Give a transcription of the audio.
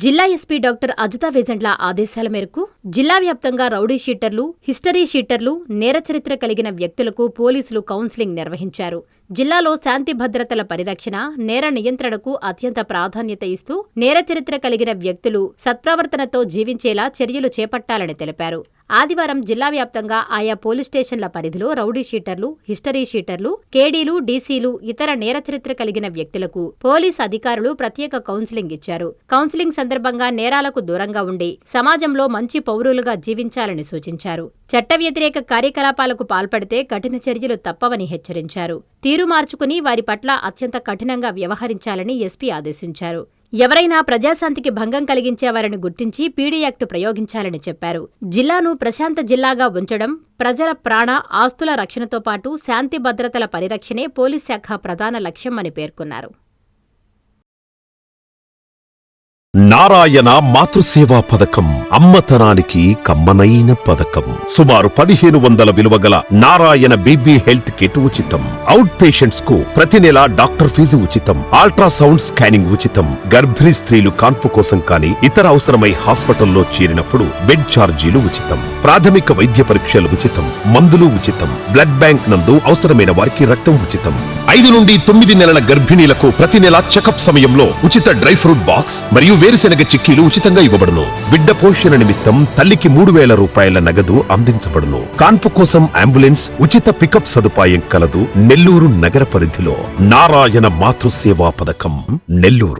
జిల్లా SP doctor Ajitha Vejandla ఆదేశాల మేరకు జిల్లా వ్యాప్తంగా రౌడీ షీటర్లు, హిస్టరీ షీటర్లు, నేర చరిత్ర కలిగిన వ్యక్తులకు పోలీసులు కౌన్సిలింగ్ నిర్వహించారు. జిల్లాలో శాంతి భద్రతల పరిరక్షణ, నేర నియంత్రణకు అత్యంత ప్రాధాన్యత ఇస్తూ నేర చరిత్ర కలిగిన వ్యక్తులు సత్ప్రవర్తనతో జీవించేలా చర్యలు చేపట్టాలని తెలిపారు. ఆదివారం జిల్లా వ్యాప్తంగా ఆయా పోలీస్ స్టేషన్ల పరిధిలో రౌడీ షీటర్లు, హిస్టరీ షీటర్లు, కేడీలు, డీసీలు, ఇతర నేర చరిత్ర కలిగిన వ్యక్తులకు పోలీస్ అధికారులు ప్రత్యేక కౌన్సిలింగ్ ఇచ్చారు. కౌన్సిలింగ్ సందర్భంగా నేరాలకు దూరంగా ఉండి సమాజంలో మంచి పౌరులుగా జీవించాలని సూచించారు. చట్ట వ్యతిరేక కార్యకలాపాలకు పాల్పడితే కఠిన చర్యలు తప్పవని హెచ్చరించారు. తీరు మార్చుకుని వారి పట్ల అత్యంత కఠినంగా వ్యవహరించాలని ఎస్పీ ఆదేశించారు. ఎవరైనా ప్రజాశాంతికి భంగం కలిగించేవారిని గుర్తించి పీడీ యాక్ట్ ప్రయోగించాలని చెప్పారు. జిల్లాను ప్రశాంత జిల్లాగా ఉంచడం, ప్రజల ప్రాణ, ఆస్తుల రక్షణతో పాటు శాంతి భద్రతల పరిరక్షణే పోలీస్ శాఖ ప్రధాన లక్ష్యమని పేర్కొన్నారు. నారాయణ మాతృసేవా పథకం అమ్మతనానికి కమ్మనైన పథకం. సుమారు 1500 విలువగల నారాయణ బీబీ హెల్త్ కిట్ ఉచితం. అవుట్ పేషెంట్స్ కు ప్రతి నెల డాక్టర్ ఫీజు ఉచితం. అల్ట్రాసౌండ్ స్కానింగ్ ఉచితం. గర్భిణీ స్త్రీలు కాన్పు కోసం కానీ ఇతర అవసరమై హాస్పిటల్లో చేరినప్పుడు బెడ్ ఛార్జీలు ఉచితం. ప్రాథమిక వైద్య పరీక్షలు ఉచితం. మందులు ఉచితం. బ్లడ్ బ్యాంక్ నందు అవసరమైన వారికి రక్తం ఉచితం. 5 నుండి 9 నెలల గర్భిణీలకు ప్రతి నెల చెకప్ సమయంలో ఉచిత డ్రై ఫ్రూట్ బాక్స్ మరియు వేరుశెనగ చిక్కీలు ఉచితంగా ఇవ్వబడును. బిడ్డ పోషణ నిమిత్తం తల్లికి 3000 రూపాయల నగదు అందించబడును. కాన్పు కోసం అంబులెన్స్, ఉచిత పికప్ సదుపాయం కలదు. నెల్లూరు నగర పరిధిలో నారాయణ మాతృసేవా పథకం, నెల్లూరు.